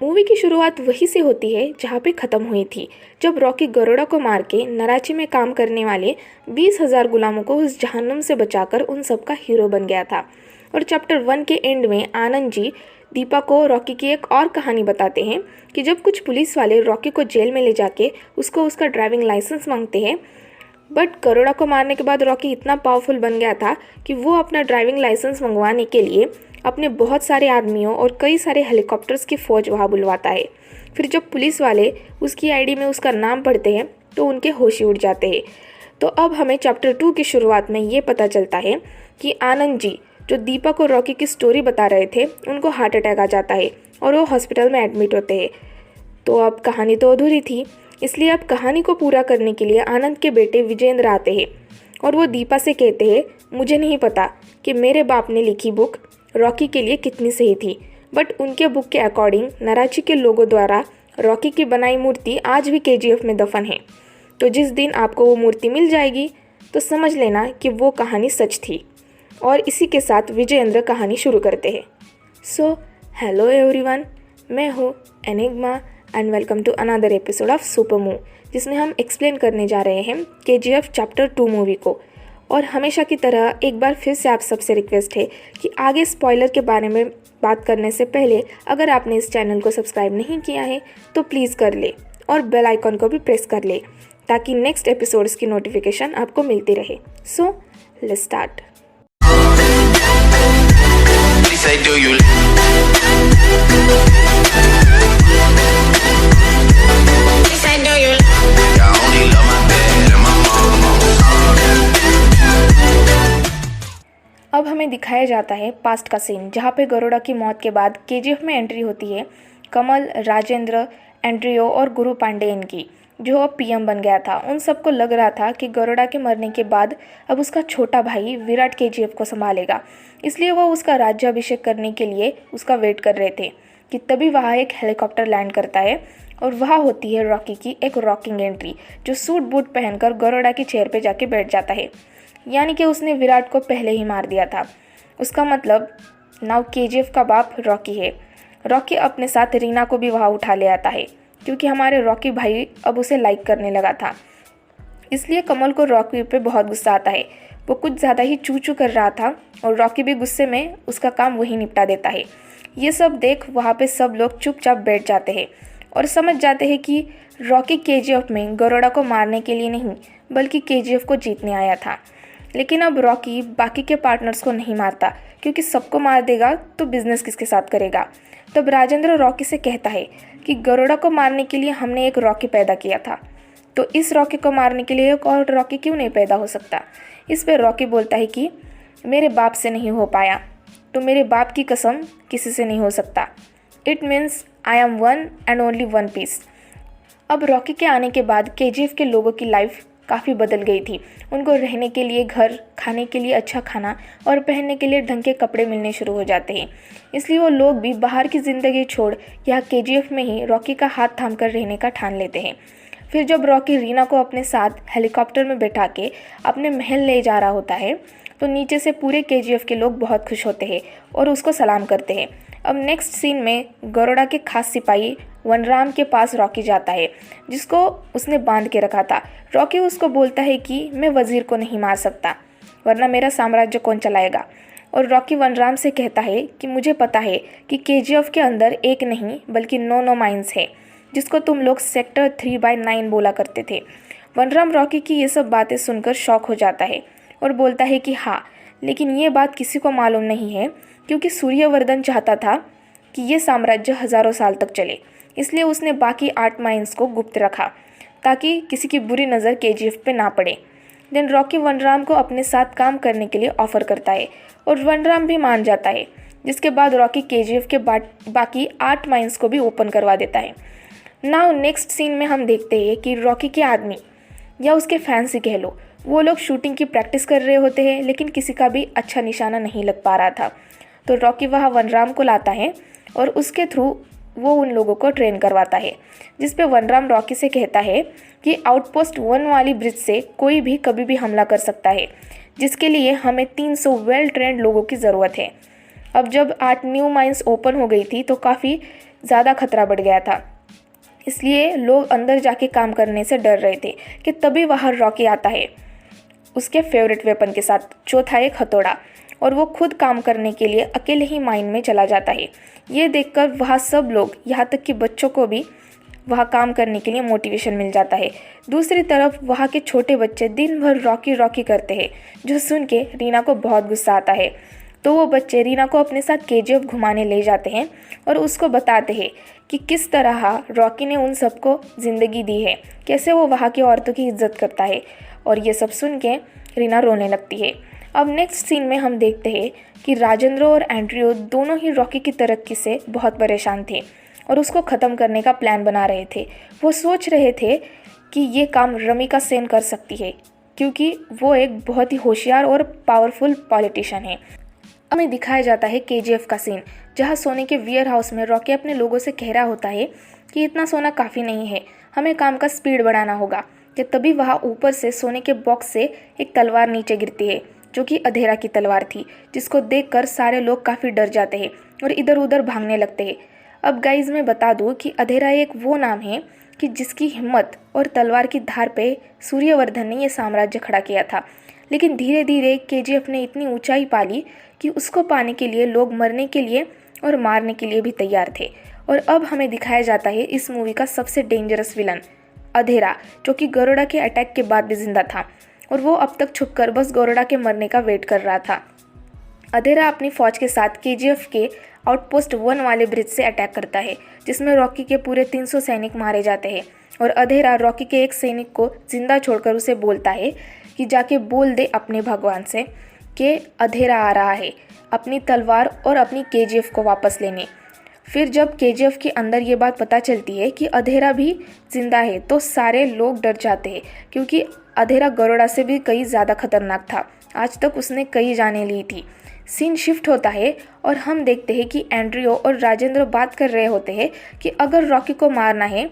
Movie की शुरुआत वहीं से होती है जहाँ पे ख़त्म हुई थी, जब रॉकी गरुड़ा को मार के नराची में काम करने वाले 20,000 गुलामों को उस जहन्नुम से बचाकर उन सबका हीरो बन गया था। और चैप्टर 1 के एंड में आनंद जी दीपा को रॉकी की एक और कहानी बताते हैं कि जब कुछ पुलिस वाले रॉकी को जेल में ले जाके उसको उसका ड्राइविंग लाइसेंस मांगते हैं, बट गरुड़ा को मारने के बाद रॉकी इतना पावरफुल बन गया था कि वो अपना ड्राइविंग लाइसेंस मंगवाने के लिए अपने बहुत सारे आदमियों और कई सारे हेलीकॉप्टर्स की फ़ौज वहाँ बुलवाता है। फिर जब पुलिस वाले उसकी आईडी में उसका नाम पढ़ते हैं तो उनके होश ही उड़ जाते हैं। तो अब हमें चैप्टर 2 की शुरुआत में ये पता चलता है कि आनंद जी जो दीपा को रॉकी की स्टोरी बता रहे थे, उनको हार्ट अटैक आ जाता है और वो हॉस्पिटल में एडमिट होते हैं। तो अब कहानी तो अधूरी थी, इसलिए अब कहानी को पूरा करने के लिए आनंद के बेटे विजेंद्र आते हैं और वो दीपा से कहते हैं, मुझे नहीं पता कि मेरे बाप ने लिखी बुक रॉकी के लिए कितनी सही थी, बट उनके बुक के अकॉर्डिंग नराची के लोगों द्वारा रॉकी की बनाई मूर्ति आज भी केजीएफ में दफन है। तो जिस दिन आपको वो मूर्ति मिल जाएगी तो समझ लेना कि वो कहानी सच थी। और इसी के साथ विजयेंद्र कहानी शुरू करते हैं। सो हेलो एवरीवन, मैं हूँ Enigma and welcome to another episode of super move, जिसमें हम एक्सप्लेन करने जा रहे हैं केजीएफ चैप्टर 2 मूवी को। और हमेशा की तरह एक बार फिर से आप सबसे रिक्वेस्ट है कि आगे स्पॉइलर के बारे में बात करने से पहले अगर आपने इस चैनल को सब्सक्राइब नहीं किया है तो प्लीज़ कर ले और बेल आइकन को भी प्रेस कर ले ताकि नेक्स्ट एपिसोड्स की नोटिफिकेशन आपको मिलती रहे। So let's start. अब हमें दिखाया जाता है पास्ट का सीन, जहाँ पे गरुड़ा की मौत के बाद केजीएफ में एंट्री होती है कमल, राजेंद्र, एंड्रियो और गुरु पांडेयन की, जो अब पीएम बन गया था। उन सबको लग रहा था कि गरुड़ा के मरने के बाद अब उसका छोटा भाई विराट केजीएफ को संभालेगा, इसलिए वो उसका राज्याभिषेक करने के लिए उसका वेट कर रहे थे कि तभी वहाँ एक हेलीकॉप्टर लैंड करता है और वहाँ होती है रॉकी की एक रॉकिंग एंट्री, जो सूट बूट पहनकर गरुड़ा की चेयर पे जाके बैठ जाता है। यानी कि उसने विराट को पहले ही मार दिया था। उसका मतलब नाउ केजीएफ का बाप रॉकी है। रॉकी अपने साथ रीना को भी वहाँ उठा ले आता है क्योंकि हमारे रॉकी भाई अब उसे लाइक करने लगा था। इसलिए कमल को रॉकी पे बहुत गुस्सा आता है। वो कुछ ज़्यादा ही चू चू कर रहा था और रॉकी भी गुस्से में उसका काम वही निपटा देता है। ये सब देख वहाँ पे सब लोग चुपचाप बैठ जाते हैं और समझ जाते हैं कि रॉकी केजीएफ में गरुड़ा को मारने के लिए नहीं बल्कि केजीएफ को जीतने आया था। लेकिन अब रॉकी बाकी के पार्टनर्स को नहीं मारता क्योंकि सबको मार देगा तो बिजनेस किसके साथ करेगा। तब राजेंद्र रॉकी से कहता है कि गरुड़ा को मारने के लिए हमने एक रॉकी पैदा किया था, तो इस रॉकी को मारने के लिए एक और रॉकी क्यों नहीं पैदा हो सकता। इस पर रॉकी बोलता है कि मेरे बाप से नहीं हो पाया तो मेरे बाप की कसम किसी से नहीं हो सकता। It means I am one and only one piece. अब रॉकी के आने के बाद केजीएफ के लोगों की लाइफ काफ़ी बदल गई थी। उनको रहने के लिए घर, खाने के लिए अच्छा खाना और पहनने के लिए ढंग के कपड़े मिलने शुरू हो जाते हैं। इसलिए वो लोग भी बाहर की ज़िंदगी छोड़ यहाँ केजीएफ में ही रॉकी का हाथ थाम कर रहने का ठान लेते हैं। फिर जब रॉकी रीना को अपने साथ हेलीकॉप्टर में बैठा के अपने महल ले जा रहा होता है तो नीचे से पूरे केजीएफ के लोग बहुत खुश होते हैं और उसको सलाम करते हैं। अब नेक्स्ट सीन में गरुड़ा के खास सिपाही वनराम के पास रॉकी जाता है, जिसको उसने बांध के रखा था। रॉकी उसको बोलता है कि मैं वजीर को नहीं मार सकता, वरना मेरा साम्राज्य कौन चलाएगा। और रॉकी वनराम से कहता है कि मुझे पता है कि केजीएफ के अंदर एक नहीं बल्कि 9 माइंस है, जिसको तुम लोग सेक्टर 3/9 बोला करते थे। वनराम रॉकी की ये सब बातें सुनकर शॉक हो जाता है और बोलता है कि हाँ, लेकिन ये बात किसी को मालूम नहीं है क्योंकि सूर्यवर्धन चाहता था कि ये साम्राज्य हज़ारों साल तक चले, इसलिए उसने बाकी 8 माइंस को गुप्त रखा ताकि किसी की बुरी नज़र केजीएफ पे ना पड़े। देन रॉकी वनराम को अपने साथ काम करने के लिए ऑफ़र करता है और वनराम भी मान जाता है, जिसके बाद रॉकी केजीएफ के बाकी 8 माइंस को भी ओपन करवा देता है। नाउ नेक्स्ट सीन में हम देखते हैं कि रॉकी के आदमी या उसके फैंस ही कह लो, वो लोग शूटिंग की प्रैक्टिस कर रहे होते हैं, लेकिन किसी का भी अच्छा निशाना नहीं लग पा रहा था। तो रॉकी वहाँ वनराम को लाता है और उसके थ्रू वो उन लोगों को ट्रेन करवाता है, जिस पे वनराम रॉकी से कहता है कि आउटपोस्ट 1 वाली ब्रिज से कोई भी कभी भी हमला कर सकता है, जिसके लिए हमें 300 वेल ट्रेंड लोगों की ज़रूरत है। अब जब 8 न्यू माइंस ओपन हो गई थी तो काफ़ी ज़्यादा खतरा बढ़ गया था। इसलिए लोग अंदर जाके काम करने से डर रहे थे कि तभी वहाँ रॉकी आता है उसके फेवरेट वेपन के साथ, जो था एक हथौड़ा, और वो खुद काम करने के लिए अकेले ही माइन में चला जाता है। ये देखकर वहाँ सब लोग, यहाँ तक कि बच्चों को भी वहाँ काम करने के लिए मोटिवेशन मिल जाता है। दूसरी तरफ वहाँ के छोटे बच्चे दिन भर रॉकी रॉकी करते हैं, जो सुन के रीना को बहुत गुस्सा आता है। तो वो बच्चे रीना को अपने साथ केजीएफ घुमाने ले जाते हैं और उसको बताते हैं कि किस तरह रॉकी ने उन सबको ज़िंदगी दी है, कैसे वो वहाँ की औरतों की इज्जत करता है। और ये सब सुन के रीना रोने लगती है। अब नेक्स्ट सीन में हम देखते हैं कि राजेंद्र और एंड्रयू दोनों ही रॉकी की तरक्की से बहुत परेशान थे और उसको ख़त्म करने का प्लान बना रहे थे। वो सोच रहे थे कि ये काम रमिका सेन कर सकती है, क्योंकि वो एक बहुत ही होशियार और पावरफुल पॉलिटिशियन है। हमें दिखाया जाता है केजीएफ का सीन, जहाँ सोने के वेयर हाउस में रॉकी अपने लोगों से कह रहा होता है कि इतना सोना काफ़ी नहीं है, हमें काम का स्पीड बढ़ाना होगा। कि तभी वहाँ ऊपर से सोने के बॉक्स से एक तलवार नीचे गिरती है, जो कि अधेरा की तलवार थी, जिसको देखकर सारे लोग काफ़ी डर जाते हैं और इधर उधर भागने लगते हैं। अब गाइज मैं बता दूँ कि अधेरा एक वो नाम है कि जिसकी हिम्मत और तलवार की धार पे सूर्यवर्धन ने यह साम्राज्य खड़ा किया था। लेकिन धीरे धीरे केजीएफ ने इतनी ऊंचाई पा ली कि उसको पाने के लिए लोग मरने के लिए और मारने के लिए भी तैयार थे। और अब हमें दिखाया जाता है इस मूवी का सबसे डेंजरस विलन अधेरा, जो कि गरुड़ा के अटैक के बाद भी जिंदा था और वो अब तक छुपकर बस गरुड़ा के मरने का वेट कर रहा था। अधेरा अपनी फौज के साथ केजीएफ के आउटपोस्ट 1 वाले ब्रिज से अटैक करता है, जिसमें रॉकी के पूरे 300 सैनिक मारे जाते हैं। और अधेरा रॉकी के एक सैनिक को जिंदा छोड़कर उसे बोलता है कि जाके बोल दे अपने भगवान से कि अधेरा आ रहा है अपनी तलवार और अपनी केजीएफ को वापस लेने। फिर जब केजीएफ के अंदर ये बात पता चलती है कि अधेरा भी जिंदा है, तो सारे लोग डर जाते हैं, क्योंकि अधेरा गरुड़ा से भी कई ज़्यादा खतरनाक था। आज तक उसने कई जानें ली थी। सीन शिफ्ट होता है और हम देखते हैं कि एंड्रयू और राजेंद्र बात कर रहे होते हैं कि अगर रॉकी को मारना है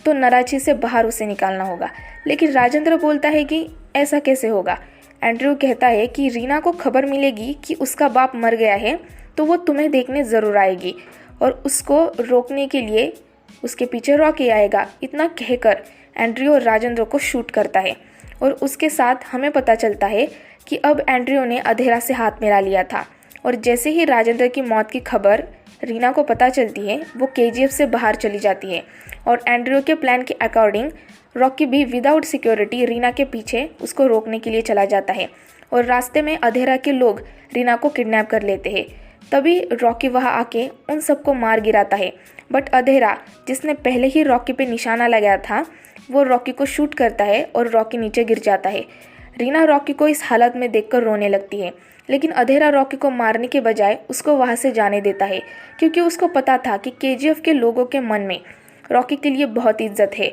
तो नराची से बाहर उसे निकालना होगा। लेकिन राजेंद्र बोलता है कि ऐसा कैसे होगा। एंड्रयू कहता है कि रीना को खबर मिलेगी कि उसका बाप मर गया है तो वो तुम्हें देखने ज़रूर आएगी और उसको रोकने के लिए उसके पीछे रॉकी आएगा। इतना कहकर एंड्रयू और राजेंद्र को शूट करता है और उसके साथ हमें पता चलता है कि अब एंड्रयू ने अधेरा से हाथ मिला लिया था। और जैसे ही राजेंद्र की मौत की खबर रीना को पता चलती है, वो केजीएफ से बाहर चली जाती है और एंड्रयू के प्लान के अकॉर्डिंग रॉकी भी विदाउट सिक्योरिटी रीना के पीछे उसको रोकने के लिए चला जाता है और रास्ते में अधेरा के लोग रीना को किडनैप कर लेते हैं। तभी रॉकी वहाँ आके उन सबको मार गिराता है, बट अधेरा, जिसने पहले ही रॉकी पे निशाना लगाया था, वो रॉकी को शूट करता है और रॉकी नीचे गिर जाता है। रीना रॉकी को इस हालत में देखकर रोने लगती है, लेकिन अधेरा रॉकी को मारने के बजाय उसको वहाँ से जाने देता है, क्योंकि उसको पता था कि केजीएफ के लोगों के मन में रॉकी के लिए बहुत इज्जत है,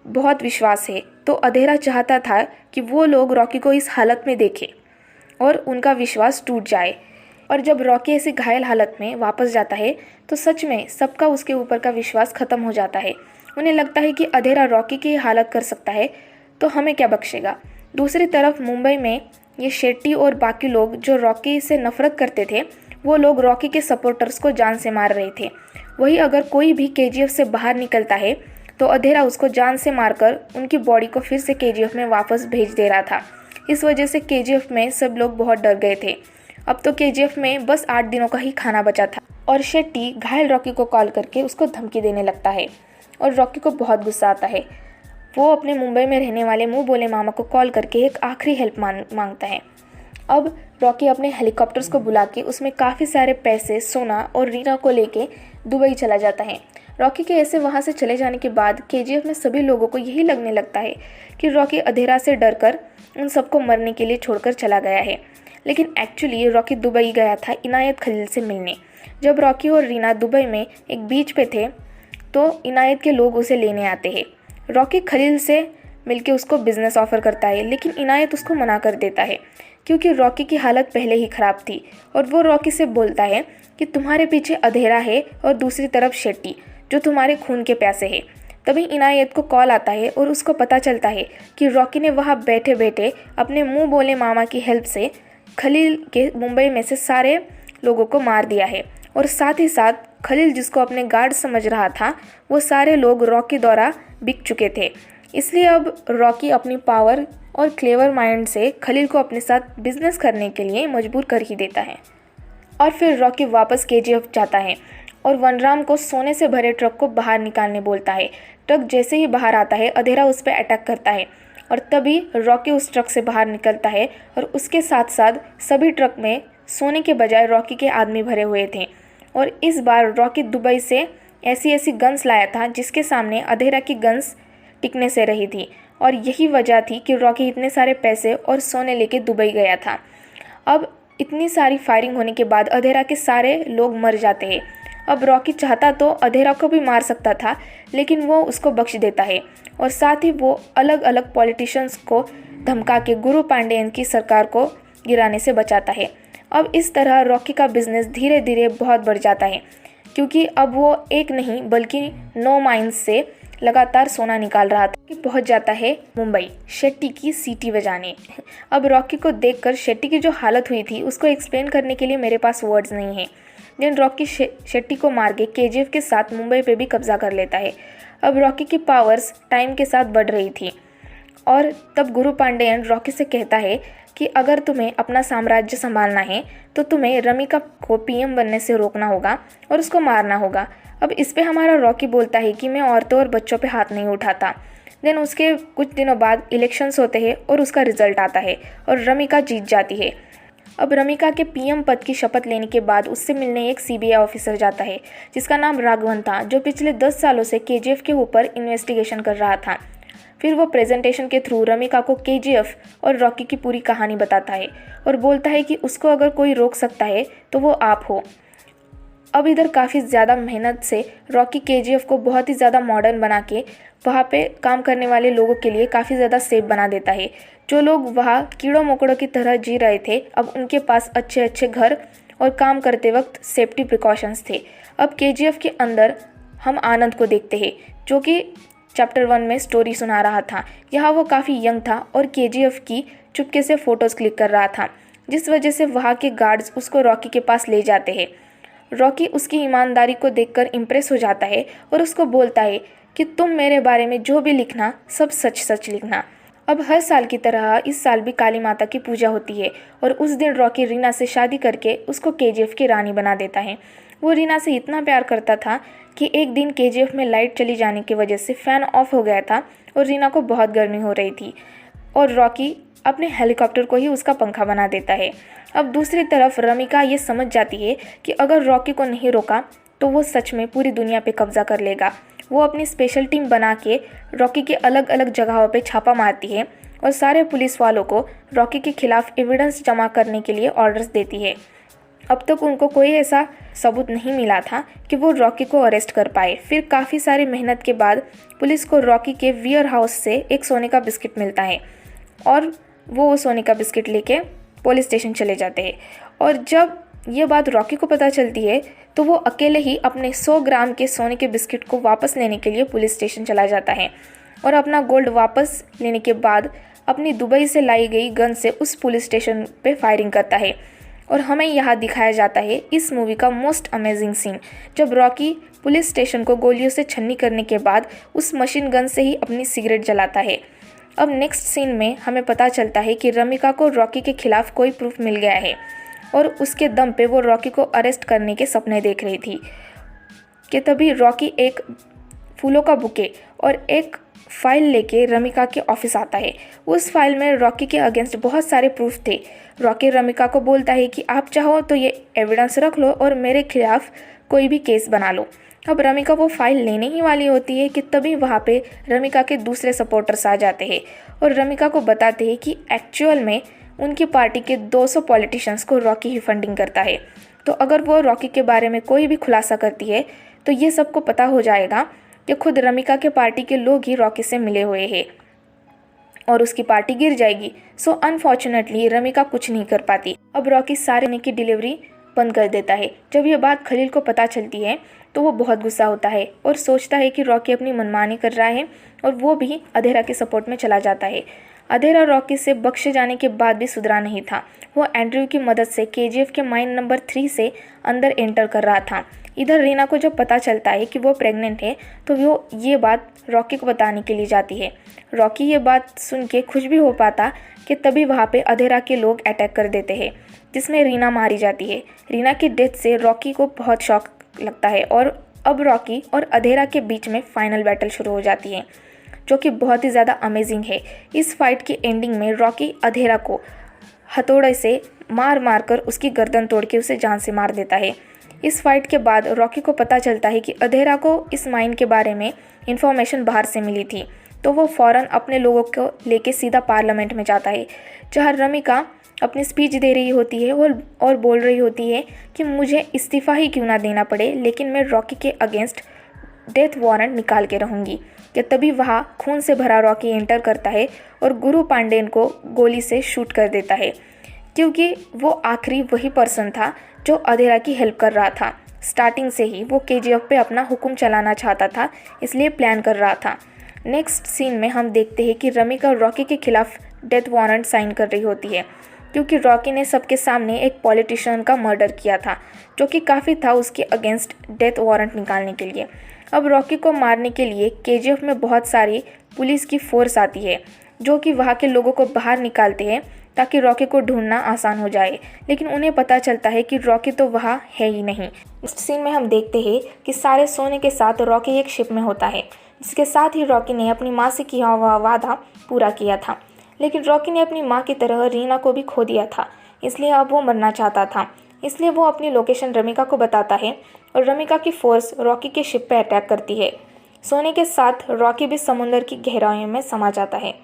बहुत विश्वास है। तो अधेरा चाहता था कि वो लोग रॉकी को इस हालत में देखें और उनका विश्वास टूट जाए। और जब रॉकी ऐसी घायल हालत में वापस जाता है तो सच में सबका उसके ऊपर का विश्वास खत्म हो जाता है। उन्हें लगता है कि अधेरा रॉकी की हालत कर सकता है तो हमें क्या बख्शेगा। दूसरी तरफ मुंबई में ये शेट्टी और बाकी लोग जो रॉकी से नफरत करते थे, वो लोग रॉकी के सपोर्टर्स को जान से मार रहे थे। वही अगर कोई भी केजीएफ से बाहर निकलता है तो अधेरा उसको जान से मारकर उनकी बॉडी को फिर से केजीएफ में वापस भेज दे रहा था। इस वजह से केजीएफ में सब लोग बहुत डर गए थे। अब तो केजीएफ में बस 8 दिनों का ही खाना बचा था और शेट्टी घायल रॉकी को कॉल करके उसको धमकी देने लगता है और रॉकी को बहुत गुस्सा आता है। वो अपने मुंबई में रहने वाले मुंह बोले मामा को कॉल करके एक आखिरी हेल्प मांगता है। अब रॉकी अपने हेलीकॉप्टर्स को बुला के उसमें काफ़ी सारे पैसे, सोना और रीना को लेके दुबई चला जाता है। रॉकी के ऐसे वहाँ से चले जाने के बाद केजीएफ में सभी लोगों को यही लगने लगता है कि रॉकी अधेरा से डरकर उन सबको मरने के लिए छोड़कर चला गया है। लेकिन एक्चुअली रॉकी दुबई गया था इनायत खलील से मिलने। जब रॉकी और रीना दुबई में एक बीच पे थे तो इनायत के लोग उसे लेने आते हैं। रॉकी खलील से मिलके उसको बिजनेस ऑफर करता है, लेकिन इनायत उसको मना कर देता है क्योंकि रॉकी की हालत पहले ही ख़राब थी। और वो रॉकी से बोलता है कि तुम्हारे पीछे अधेरा है और दूसरी तरफ शेट्टी, जो तुम्हारे खून के प्यासे है। तभी इनायत को कॉल आता है और उसको पता चलता है कि रॉकी ने वहाँ बैठे बैठे अपने मुंह बोले मामा की हेल्प से खलील के मुंबई में से सारे लोगों को मार दिया है और साथ ही साथ खलील जिसको अपने गार्ड समझ रहा था, वो सारे लोग रॉकी द्वारा बिक चुके थे। इसलिए अब रॉकी अपनी पावर और क्लेवर माइंड से खलील को अपने साथ बिजनेस करने के लिए मजबूर कर ही देता है। और फिर रॉकी वापस केजीएफ जाता है और वनराम को सोने से भरे ट्रक को बाहर निकालने बोलता है। ट्रक जैसे ही बाहर आता है, अंधेरा उस पर अटैक करता है और तभी रॉकी उस ट्रक से बाहर निकलता है और उसके साथ साथ सभी ट्रक में सोने के बजाय रॉकी के आदमी भरे हुए थे। और इस बार रॉकी दुबई से ऐसी ऐसी गन्स लाया था जिसके सामने अंधेरा की गन्स टिकने से रही थी, और यही वजह थी कि रॉकी इतने सारे पैसे और सोने लेके दुबई गया था। अब इतनी सारी फायरिंग होने के बाद अंधेरा के सारे लोग मर जाते हैं। अब रॉकी चाहता तो अंधेरा को भी मार सकता था, लेकिन वो उसको बख्श देता है और साथ ही वो अलग अलग पॉलिटिशियंस को धमका के गुरु पांडेयन की सरकार को गिराने से बचाता है। अब इस तरह रॉकी का बिजनेस धीरे धीरे बहुत बढ़ जाता है, क्योंकि अब वो एक नहीं बल्कि 9 माइंस से लगातार सोना निकाल रहा था कि पहुंच जाता है मुंबई शेट्टी की सीटी बजाने। अब रॉकी को देखकर शेट्टी की जो हालत हुई थी उसको एक्सप्लेन करने के लिए मेरे पास वर्ड्स नहीं है। देन रॉकी शेट्टी को मार के केजीएफ के साथ मुंबई पे भी कब्जा कर लेता है। अब रॉकी की पावर्स टाइम के साथ बढ़ रही थी और तब गुरु पांडेयन रॉकी से कहता है कि अगर तुम्हें अपना साम्राज्य संभालना है तो तुम्हें रमिका को पीएम बनने से रोकना होगा और उसको मारना होगा। अब इस पे हमारा रॉकी बोलता है कि मैं औरतों और बच्चों पे हाथ नहीं उठाता। देन उसके कुछ दिनों बाद इलेक्शंस होते हैं और उसका रिजल्ट आता है और रमिका जीत जाती है। अब रमिका के पीएम पद की शपथ लेने के बाद उससे मिलने एक सीबीआई ऑफिसर जाता है जिसका नाम राघवन था, जो पिछले 10 सालों से केजीएफ के ऊपर इन्वेस्टिगेशन कर रहा था। फिर वो प्रेजेंटेशन के थ्रू रमिका को केजीएफ और रॉकी की पूरी कहानी बताता है और बोलता है कि उसको अगर कोई रोक सकता है तो वो आप हो। अब इधर काफ़ी ज़्यादा मेहनत से रॉकी केजीएफ को बहुत ही ज़्यादा मॉडर्न बना के वहाँ पे काम करने वाले लोगों के लिए काफ़ी ज़्यादा सेफ बना देता है। जो लोग वहाँ कीड़ों मकोड़ों की तरह जी रहे थे, अब उनके पास अच्छे अच्छे घर और काम करते वक्त सेफ्टी प्रिकॉशंस थे। अब केजीएफ के अंदर हम आनंद को देखते हैं, जो कि चैप्टर 1 में स्टोरी सुना रहा था। यहाँ वो काफ़ी यंग था और केजीएफ की चुपके से फ़ोटोज़ क्लिक कर रहा था, जिस वजह से वहाँ के गार्ड्स उसको रॉकी के पास ले जाते हैं। रॉकी उसकी ईमानदारी को देखकर इम्प्रेस हो जाता है और उसको बोलता है कि तुम मेरे बारे में जो भी लिखना सब सच सच लिखना। अब हर साल की तरह इस साल भी काली माता की पूजा होती है और उस दिन रॉकी रीना से शादी करके उसको केजीएफ की रानी बना देता है। वो रीना से इतना प्यार करता था कि एक दिन केजीएफ में लाइट चली जाने की वजह से फ़ैन ऑफ हो गया था और रीना को बहुत गर्मी हो रही थी और रॉकी अपने हेलीकॉप्टर को ही उसका पंखा बना देता है। अब दूसरी तरफ रमिका ये समझ जाती है कि अगर रॉकी को नहीं रोका तो वो सच में पूरी दुनिया पे कब्जा कर लेगा। वो अपनी स्पेशल टीम बना के रॉकी के अलग अलग जगहों पे छापा मारती है और सारे पुलिस वालों को रॉकी के खिलाफ एविडेंस जमा करने के लिए ऑर्डर्स देती है। अब तक उनको कोई ऐसा सबूत नहीं मिला था कि वो रॉकी को अरेस्ट कर पाए। फिर काफ़ी सारी मेहनत के बाद पुलिस को रॉकी के वियर हाउस से एक सोने का बिस्किट मिलता है और वो सोने का बिस्किट लेके पुलिस स्टेशन चले जाते हैं। और जब ये बात रॉकी को पता चलती है तो वो अकेले ही अपने 100 ग्राम के सोने के बिस्किट को वापस लेने के लिए पुलिस स्टेशन चला जाता है और अपना गोल्ड वापस लेने के बाद अपनी दुबई से लाई गई गन से उस पुलिस स्टेशन पे फायरिंग करता है। और हमें यहाँ दिखाया जाता है इस मूवी का मोस्ट अमेजिंग सीन, जब रॉकी पुलिस स्टेशन को गोलियों से छन्नी करने के बाद उस मशीन गन से ही अपनी सिगरेट जलाता है। अब नेक्स्ट सीन में हमें पता चलता है कि रमिका को रॉकी के खिलाफ कोई प्रूफ मिल गया है और उसके दम पे वो रॉकी को अरेस्ट करने के सपने देख रही थी कि तभी रॉकी एक फूलों का बुके और एक फाइल लेके रमिका के ऑफिस आता है। उस फाइल में रॉकी के अगेंस्ट बहुत सारे प्रूफ थे। रॉकी रमिका को बोलता है कि आप चाहो तो ये एविडेंस रख लो और मेरे खिलाफ कोई भी केस बना लो। अब रमिका वो फाइल लेने ही वाली होती है कि तभी वहाँ पे रमिका के दूसरे सपोर्टर्स आ जाते हैं और रमिका को बताते हैं कि एक्चुअल में उनकी पार्टी के 200 पॉलिटिशियंस को रॉकी ही फंडिंग करता है। तो अगर वो रॉकी के बारे में कोई भी खुलासा करती है तो ये सबको पता हो जाएगा कि खुद रमिका के पार्टी के लोग ही रॉकी से मिले हुए हैं और उसकी पार्टी गिर जाएगी। सो अनफॉर्चुनेटली रमिका कुछ नहीं कर पाती। अब रॉकी सारे की डिलीवरी बंद कर देता है। जब ये बात खलील को पता चलती है तो वो बहुत गुस्सा होता है और सोचता है कि रॉकी अपनी मनमानी कर रहा है और वो भी अंधेरा के सपोर्ट में चला जाता है। अंधेरा रॉकी से बख्शे जाने के बाद भी सुधरा नहीं था। वो एंड्रयू की मदद से केजीएफ के माइन नंबर 3 से अंदर एंटर कर रहा था। इधर रीना को जब पता चलता है कि वो प्रेग्नेंट है तो वो ये बात रॉकी को बताने के लिए जाती है। रॉकी ये बात सुन के खुश भी हो पाता कि तभी वहाँ पे अधेरा के लोग अटैक कर देते हैं, जिसमें रीना मारी जाती है। रीना की डेथ से रॉकी को बहुत शॉक लगता है और अब रॉकी और अधेरा के बीच में फाइनल बैटल शुरू हो जाती है, जो कि बहुत ही ज़्यादा अमेजिंग है। इस फाइट की एंडिंग में रॉकी अधेरा को हथौड़े से मार मार कर उसकी गर्दन तोड़ के उसे जान से मार देता है। इस फाइट के बाद रॉकी को पता चलता है कि अधेरा को इस माइन के बारे में इंफॉर्मेशन बाहर से मिली थी, तो वो फ़ौरन अपने लोगों को लेके सीधा पार्लियामेंट में जाता है, जहाँ रमिका अपनी स्पीच दे रही होती है और बोल रही होती है कि मुझे इस्तीफ़ा ही क्यों ना देना पड़े, लेकिन मैं रॉकी के अगेंस्ट डेथ वारंट निकाल के रहूँगी। कि तभी वहाँ खून से भरा रॉकी एंटर करता है और गुरु पांडेन को गोली से शूट कर देता है, क्योंकि वो आखिरी वही पर्सन था जो अधेरा की हेल्प कर रहा था। स्टार्टिंग से ही वो केजीएफ पे अपना हुक्म चलाना चाहता था, इसलिए प्लान कर रहा था। नेक्स्ट सीन में हम देखते हैं कि रमिका रॉकी के खिलाफ डेथ वारंट साइन कर रही होती है, क्योंकि रॉकी ने सबके सामने एक पॉलिटिशियन का मर्डर किया था, जो कि काफ़ी था उसके अगेंस्ट डेथ वारंट निकालने के लिए। अब रॉकी को मारने के लिए केजीएफ में बहुत सारी पुलिस की फोर्स आती है, जो कि वहाँ के लोगों को बाहर निकालते हैं ताकि रॉकी को ढूंढना आसान हो जाए, लेकिन उन्हें पता चलता है कि रॉकी तो वहाँ है ही नहीं। इस सीन में हम देखते हैं कि सारे सोने के साथ रॉकी एक शिप में होता है, जिसके साथ ही रॉकी ने अपनी माँ से किया हुआ वादा पूरा किया था। लेकिन रॉकी ने अपनी माँ की तरह रीना को भी खो दिया था, इसलिए अब वो मरना चाहता था। इसलिए वो अपनी लोकेशन रमिका को बताता है और रमिका की फोर्स रॉकी के शिप पे अटैक करती है। सोने के साथ रॉकी भी समुद्र की गहराइयों में समा जाता है।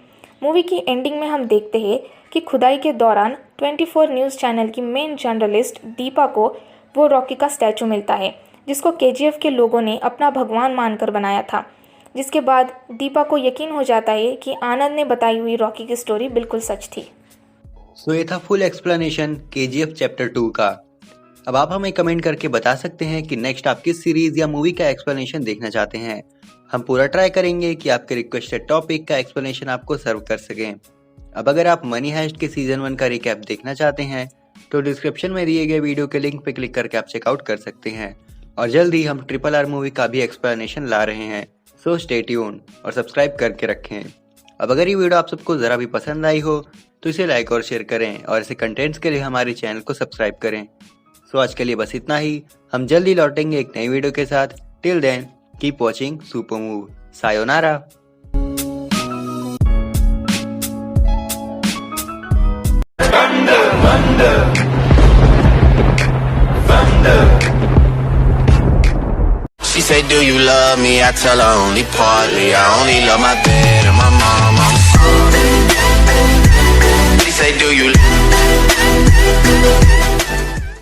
मूवी की एंडिंग में हम देखते हैं कि खुदाई के दौरान 24 न्यूज़ चैनल की मेन जर्नलिस्ट दीपा को वो रॉकी का स्टैचू मिलता है, जिसको केजीएफ के लोगों ने अपना भगवान मानकर बनाया था। जिसके बाद दीपा को यकीन हो जाता है कि आनंद ने बताई हुई रॉकी की स्टोरी बिल्कुल सच थी। सो ये था फुल एक्सप्लेनेशन केजीएफ चैप्टर 2 का। अब आप हमें कमेंट करके बता सकते हैं कि नेक्स्ट आप किस सीरीज या मूवी का एक्सप्लेनेशन देखना चाहते हैं। हम पूरा ट्राई करेंगे कि आपके रिक्वेस्टेड टॉपिक का एक्सप्लेनेशन आपको सर्व कर सकें। अब अगर आप मनी हाइस्ट के सीजन 1 का रिकैप देखना चाहते हैं तो डिस्क्रिप्शन में दिए गए वीडियो के लिंक पर क्लिक करके आप चेकआउट कर सकते हैं। और जल्द ही हम RRR मूवी का भी एक्सप्लेनेशन ला रहे हैं, सो स्टे ट्यून और सब्सक्राइब करके रखें। अब अगर ये वीडियो आप सबको ज़रा भी पसंद आई हो तो इसे लाइक और शेयर करें और ऐसे कंटेंट्स के लिए हमारे चैनल को सब्सक्राइब करें। सो आज के लिए बस इतना ही। हम जल्दी लौटेंगे एक नई वीडियो के साथ। Till then keep watching super move. सायोनारा। She said, do you love me? I tell her only partly. I only love my dad and my mom. She said, do you